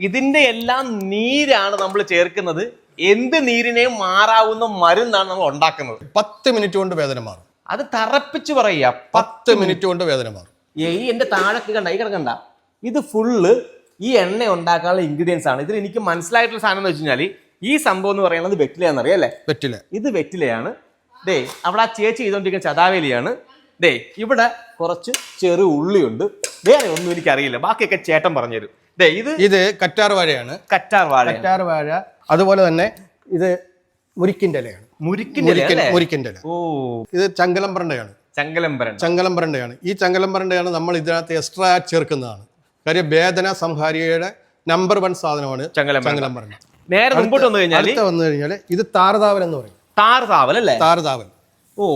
ഇതിന്റെ എല്ലാം നീരാണ് നമ്മൾ ചേർക്കുന്നത്. എന്ത് നീരിനെയും മാറാവുന്ന മരുന്നാണ് നമ്മൾ ഉണ്ടാക്കുന്നത്. 10 മിനിറ്റ് കൊണ്ട് വേദന മാറും. അത് തറപ്പിച്ച് പറയുക, 10 മിനിറ്റ് കൊണ്ട് വേദന മാറും. ഈ എന്റെ താഴൊക്കെ കണ്ട, ഈ കിടക്കണ്ട, ഇത് ഫുള്ള് ഈ എണ്ണ ഉണ്ടാക്കാനുള്ള ഇൻഗ്രീഡിയൻസ് ആണ്. ഇതിൽ എനിക്ക് മനസ്സിലായിട്ടുള്ള സാധനം എന്ന് വെച്ച് കഴിഞ്ഞാൽ ഈ സംഭവം എന്ന് പറയുന്നത് വെറ്റിലയാണെന്നറിയാം അല്ലേ? വെറ്റില. ഇത് വെറ്റിലയാണ്. ദേ അവിടെ ആ ചേച്ചി ചെയ്തോണ്ടിരിക്കുന്ന ചതാവേലിയാണ്. ദേ ഇവിടെ കുറച്ച് ചെറു ഉള്ളിയുണ്ട്. വേറെ ഒന്നും എനിക്കറിയില്ല, ബാക്കിയൊക്കെ ചേട്ടൻ പറഞ്ഞുതരും. ദേ ഇത് കറ്റാർ വാഴയാണ്. കറ്റാർ വാഴ. അതുപോലെ തന്നെ ഇത് മുരിക്കിന്റെ ഇലയാണ്. മുരിക്കിന്റെ ഇല. ഓ, ഇത് ചങ്കലംപരണ്ടയാണ്. ചങ്കലംപരണ്ടയാണ്. ഈ ചങ്കലംപരണ്ടയാണ് നമ്മൾ ഇതിനകത്ത് എക്സ്ട്രാ ചേർക്കുന്നതാണ്. കാര്യം വേദന സംഹാരിയുടെ നമ്പർ 1 സാധനമാണ് ചങ്കലംപരണ്ട. നേരെ മുമ്പോട്ട് വന്നു കഴിഞ്ഞാൽ ഇത് താരതാവൽ എന്ന് പറയും. താരതാവൽ. ഓ,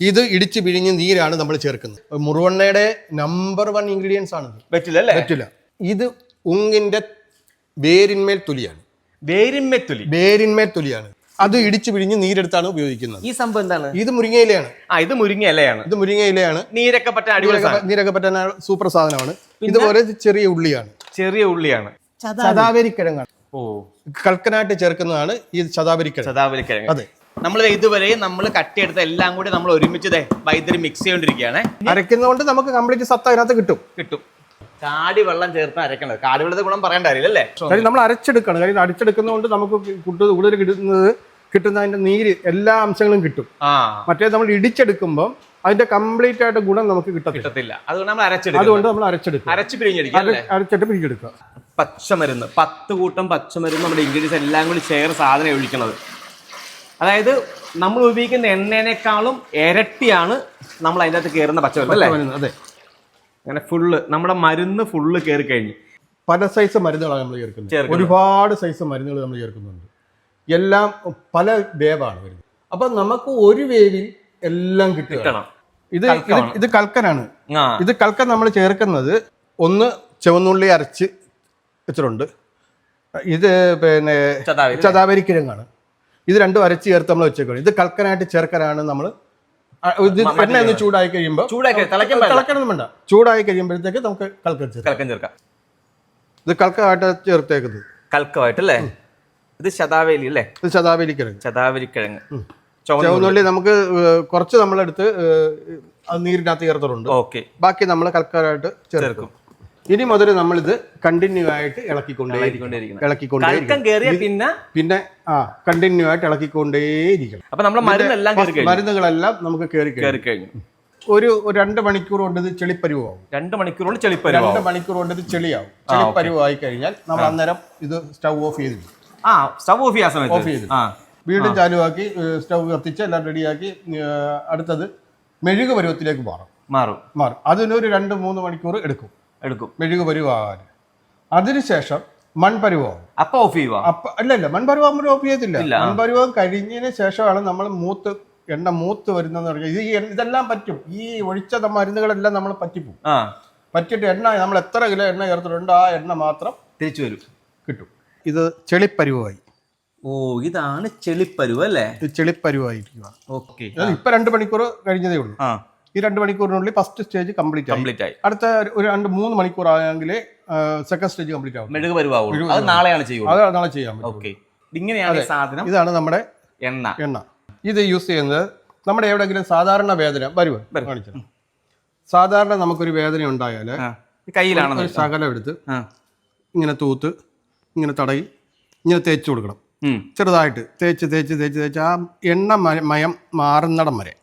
ഇത് ഇടിച്ചു പിഴിഞ്ഞ് നീരാണ് നമ്മൾ ചേർക്കുന്നത്. മുറുവണ്ണയുടെ നമ്പർ 1 ഇൻഗ്രീഡിയൻസ് ആണ് വെറ്റില. ഇത് ഉങ്ങിന്റെ വേരിന്മേൽ തൊലിയാണ്. വേരിന്മേൽ തൊലിയാണ്. അത് ഇടിച്ചു പിഴിഞ്ഞ് നീരെടുത്താണ് ഉപയോഗിക്കുന്നത്. ഈ സംഭവം എന്താണ്? ഇത് മുരിങ്ങയിലയാണ്. ഇത് മുരിങ്ങയിലയാണ്. നീരൊക്കെ പറ്റാൻ സൂപ്പർ സാധനമാണ്. ഇതുപോലെ ചെറിയ ഉള്ളിയാണ്. ചതാവരിക്കിഴങ്ങാണ്. ഓ, കൽക്കനായിട്ട് ചേർക്കുന്നതാണ് ഈ ചതാവരിക്കിഴങ്ങ്. അതെ. നമ്മൾ ഇതുവരെ നമ്മൾ കട്ടിയെടുത്ത എല്ലാം കൂടി നമ്മൾ ഒരുമിച്ച് വൈദ്യുതി മിക്സ് ചെയ്തോണ്ടിരിക്കുകയാണ്. അരയ്ക്കുന്നതുകൊണ്ട് നമുക്ക് കംപ്ലീറ്റ് സത്ത അതിനകത്ത് കിട്ടും. കാടി വെള്ളം ചേർത്ത് അരക്കണത്. കാടി വെള്ളത്തെ ഗുണം പറയേണ്ട കാര്യമില്ലല്ലേ? കാര്യം നമ്മൾ അരച്ചെടുക്കണം. കാര്യം അരച്ചെടുക്കുന്നതുകൊണ്ട് നമുക്ക് കൂടുതൽ കിട്ടുന്ന അതിന്റെ നീര് എല്ലാ അംശങ്ങളും കിട്ടും. മറ്റേ നമ്മൾ ഇടിച്ചെടുക്കുമ്പോൾ അതിന്റെ കംപ്ലീറ്റ് ആയിട്ട് ഗുണം നമുക്ക് കിട്ടത്തില്ല. അതുകൊണ്ട് നമ്മൾ അരച്ചിട്ട് പിരിച്ചെടുക്കുക. പച്ചമരുന്ന് 10 കൂട്ടം പച്ചമരുന്ന് നമ്മുടെ ഇൻഗ്രീഡിയൻസ് എല്ലാം കൂടി സാധനം ഒഴിക്കുന്നത്. അതായത് നമ്മൾ ഉപയോഗിക്കുന്ന എണ്ണേനേക്കാളും ഇരട്ടിയാണ് നമ്മൾ അതിൻ്റെ അകത്ത് കയറുന്ന പച്ചമരുന്ന്. അതെ. അങ്ങനെ ഫുള്ള് നമ്മുടെ മരുന്ന് ഫുള്ള് കയറി കഴിഞ്ഞു. പല സൈസ് മരുന്നുകളാണ് നമ്മൾ ചേർക്കുന്നത്. ഒരുപാട് സൈസ് മരുന്നുകൾ നമ്മൾ ചേർക്കുന്നുണ്ട്. എല്ലാം പല വേവാണ് വരുന്നത്. അപ്പൊ നമുക്ക് ഒരു വേവിൽ എല്ലാം കിട്ടണം. ഇത് കൽക്കനാണ്. ഇത് കൽക്കൻ നമ്മൾ ചേർക്കുന്നത് ഒന്ന് ചുവന്നുള്ളി അരച്ച് വെച്ചിട്ടുണ്ട്. ഇത് പിന്നെ ചതാവരിക്കിഴങ്ങാണ്. ഇത് രണ്ടും അരച്ച് ചേർത്ത് നമ്മൾ വെച്ചേക്കണം. ഇത് കൽക്കനായിട്ട് ചേർക്കാനാണ് നമ്മൾ. എണ്ണ ഒന്ന് ചൂടായി കഴിയുമ്പോൾ തിളയ്ക്കണം വേണ്ട. ചൂടായി കഴിയുമ്പോഴത്തേക്ക് നമുക്ക് കൽക്കം ചേർക്കാം. ഇത് കൽക്കമായിട്ട് ചേർത്തേക്കുന്നത്. കൽക്കമായിട്ടല്ലേ? ഇത് ശതാവേലി അല്ലേ? ഇത് ചതാവരിക്കിഴങ്ങ്. ചുവന്നുള്ളി നമുക്ക് കുറച്ച് നമ്മളെടുത്ത് നീരിനകത്ത് ചേർത്തിട്ടുണ്ട്. ഓക്കെ. ബാക്കി നമ്മൾ കൽക്കമായിട്ട് ചേർക്കും. ഇനി മുതൽ നമ്മളിത് കണ്ടിന്യൂ ആയിട്ട് ഇളക്കിക്കൊണ്ടേയിരിക്കണം. പിന്നെ കണ്ടിന്യൂ ആയിട്ട് ഇളക്കിക്കൊണ്ടേയിരിക്കണം. അപ്പൊ നമ്മുടെ മരുന്നുകളെല്ലാം നമുക്ക് കയറി കഴിഞ്ഞു. ഒരു 2 മണിക്കൂർ കൊണ്ട് ഇത് ചെളിപ്പരുവാകും. 2 മണിക്കൂർ കൊണ്ട് ഇത് ചെളിയാവും. ചെളിപ്പരുവായി കഴിഞ്ഞാൽ നമ്മൾ അന്നേരം ഇത് സ്റ്റൗ ഓഫ് ചെയ്ത് വീണ്ടും ചാലുവാക്കി സ്റ്റൗ കത്തിച്ച് എല്ലാം റെഡിയാക്കി അടുത്തത് മെഴുക് പരുവത്തിലേക്ക് മാറും. അതിനൊരു 2-3 മണിക്കൂർ എടുക്കും മെഴുകു പരുവാകാൻ. അതിനുശേഷം മൺപരുവാകും. അപ്പൊ ഓഫ് ചെയ്യുക? അല്ല, മൺപരുവാകുമ്പോൾ ഓഫ് ചെയ്യത്തില്ല. മൺപരുവാകം കഴിഞ്ഞതിന് ശേഷമാണ് നമ്മൾ എണ്ണ മൂത്ത് വരുന്നതെന്ന് പറഞ്ഞാൽ ഇതെല്ലാം പറ്റും. ഈ ഒഴിച്ച മരുന്നുകളെല്ലാം നമ്മൾ പറ്റിയിട്ട് എണ്ണ നമ്മൾ എത്ര കിലോ എണ്ണ ചേർത്തിട്ടുണ്ട് ആ എണ്ണ മാത്രം തിരിച്ചു വരും, കിട്ടും. ഇത് ചെളിപ്പരുവായി. ഓ, ഇതാണ് ചെളിപ്പരുവ് അല്ലേ? ചെളിപ്പരുവായിരിക്കുക. ഓക്കെ. ഇപ്പൊ 2 മണിക്കൂർ കഴിഞ്ഞതേ ഉള്ളൂ. ഈ 2 മണിക്കൂറിനുള്ളിൽ ഫസ്റ്റ് സ്റ്റേജ് കംപ്ലീറ്റ് ആയി. അടുത്ത ഒരു 2-3 മണിക്കൂർ ആയെങ്കിൽ സെക്കൻഡ് സ്റ്റേജ് കംപ്ലീറ്റ് ആവും. മെഴുക് പരുവാകും. അത് നാളെയാണ് ചെയ്യുക. അത് നാളെ ചെയ്യാൻ പറ്റും. ഇങ്ങനെയാണ് സാധനം. ഇതാണ് നമ്മുടെ എണ്ണ. ഇത് യൂസ് ചെയ്യുന്നത് നമ്മുടെ എവിടെയെങ്കിലും സാധാരണ വേദന കാണിച്ചു. സാധാരണ നമുക്കൊരു വേദന ഉണ്ടായാൽ കയ്യിലാണ് ഒരു ശകലം എടുത്ത് ഇങ്ങനെ തൂത്ത് ഇങ്ങനെ തടയി ഇങ്ങനെ തേച്ച് കൊടുക്കണം. ചെറുതായിട്ട് തേച്ച് ആ എണ്ണമയം മാറുന്നിടം വരെ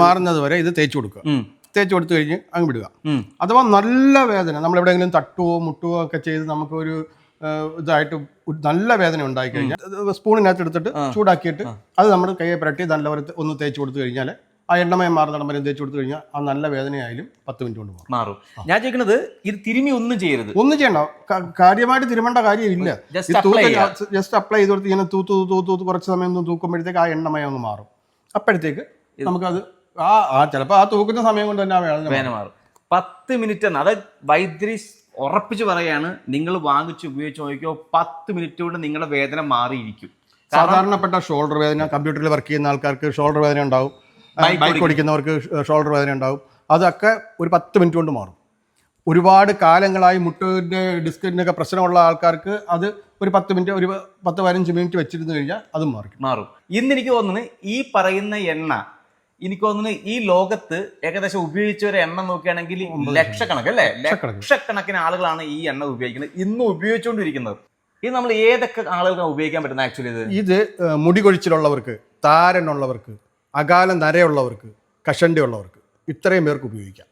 മാറുന്നത് വരെ ഇത് തേച്ച് കൊടുക്കുക. തേച്ച് കൊടുത്തു കഴിഞ്ഞ് അങ്ങ് വിടുക. അഥവാ നല്ല വേദന നമ്മൾ എവിടെയെങ്കിലും തട്ടുവോ മുട്ടുവോ ഒക്കെ ചെയ്ത് നമുക്കൊരു ഇതായിട്ട് നല്ല വേദന ഉണ്ടായി കഴിഞ്ഞാൽ സ്പൂണിനകത്ത് എടുത്തിട്ട് ചൂടാക്കിയിട്ട് അത് നമ്മൾ കയ്യെ പുരട്ടി നല്ലപോലെ ഒന്ന് തേച്ച് കൊടുത്തു കഴിഞ്ഞാൽ ആ എണ്ണമയം മാറുന്നിടം വരെ തേച്ച് കൊടുത്തു കഴിഞ്ഞാൽ ആ നല്ല വേദനയായാലും 10 മിനിറ്റ് കൊണ്ട് മാറും. ഞാൻ ചോദിക്കുന്നത് ഇത് തിരുമ്മി ഒന്നും ചെയ്യണ്ട. കാര്യമായിട്ട് തിരുമേണ്ട കാര്യമില്ല. ജസ്റ്റ് അപ്ലൈ ചെയ്ത് കൊടുത്ത് ഇങ്ങനെ തൂത്ത് കുറച്ച് സമയം തൂക്കുമ്പോഴത്തേക്ക് ആ എണ്ണമയം ഒന്ന് മാറും. അപ്പോഴത്തേക്ക് നമുക്കത് ചിലപ്പോൾ ആ തൂക്കുന്ന സമയം കൊണ്ട് തന്നെ വേദന മാറും. 10 മിനിറ്റ് എന്ന് അത് വൈദ്യുതി ഉറപ്പിച്ച് പറയാണ്. നിങ്ങൾ വാങ്ങിച്ച് ഉപയോഗിച്ച് നോക്കിയോ 10 മിനിറ്റ് കൊണ്ട് നിങ്ങളുടെ വേദന മാറിയിരിക്കും. സാധാരണപ്പെട്ട ഷോൾഡർ വേദന, കമ്പ്യൂട്ടറിൽ വർക്ക് ചെയ്യുന്ന ആൾക്കാർക്ക് ഷോൾഡർ വേദന ഉണ്ടാവും, ബൈക്ക് ഓടിക്കുന്നവർക്ക് ഷോൾഡർ വേദന ഉണ്ടാവും. അതൊക്കെ ഒരു 10 മിനിറ്റ് കൊണ്ട് മാറും. ഒരുപാട് കാലങ്ങളായി മുട്ടിൻ്റെ ഡിസ്കിനൊക്കെ പ്രശ്നമുള്ള ആൾക്കാർക്ക് അത് ഒരു 10 മിനിറ്റ്, ഒരു 10-15 മിനിറ്റ് വെച്ചിരുന്നു കഴിഞ്ഞാൽ അതും മാറും. ഇന്ന് എനിക്ക് തോന്നുന്നു ഈ പറയുന്ന എണ്ണ, എനിക്ക് തോന്നുന്നു ഈ ലോകത്ത് ഏകദേശം ഉപയോഗിച്ച ഒരു എണ്ണ നോക്കുകയാണെങ്കിൽ ലക്ഷക്കണക്ക്, അല്ലേ, ലക്ഷക്കണക്കിന് ആളുകളാണ് ഈ എണ്ണ ഉപയോഗിക്കുന്നത്, ഇന്നും ഉപയോഗിച്ചുകൊണ്ടിരിക്കുന്നത്. ഇത് നമ്മൾ ഏതൊക്കെ ആളുകൾക്ക് ഉപയോഗിക്കാൻ പറ്റുന്ന ആക്ച്വലി ഇത് മുടി കൊഴിച്ചിലുള്ളവർക്ക്, താരനുള്ളവർക്ക്, അകാല നരയുള്ളവർക്ക്, കഷണ്ടി ഉള്ളവർക്ക്, ഇത്രയും പേർക്ക് ഉപയോഗിക്കാം.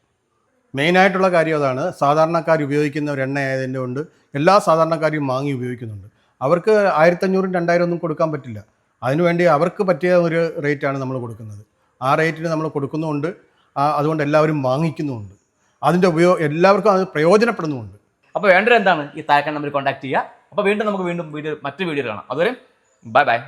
മെയിനായിട്ടുള്ള കാര്യം അതാണ്. സാധാരണക്കാർ ഉപയോഗിക്കുന്ന ഒരു എണ്ണ ആയതിൻ്റെ കൊണ്ട് എല്ലാ സാധാരണക്കാരും വാങ്ങി ഉപയോഗിക്കുന്നുണ്ട്. അവർക്ക് 1500-2000 ഒന്നും കൊടുക്കാൻ പറ്റില്ല. അതിനുവേണ്ടി അവർക്ക് പറ്റിയ ഒരു റേറ്റാണ് നമ്മൾ കൊടുക്കുന്നത്. ആ റേറ്റിന് നമ്മൾ കൊടുക്കുന്നുമുണ്ട്. അതുകൊണ്ട് എല്ലാവരും വാങ്ങിക്കുന്നുമുണ്ട്. അതിൻ്റെ എല്ലാവർക്കും അത് പ്രയോജനപ്പെടുന്നുമുണ്ട്. അപ്പോൾ വേണ്ടത് എന്താണ്? ഈ താഴെ നമ്പറിൽ കോൺടാക്ട് ചെയ്യുക. അപ്പോൾ വീണ്ടും നമുക്ക് മറ്റു വീഡിയോ കാണാം. അതുവരെ ബൈ ബൈ.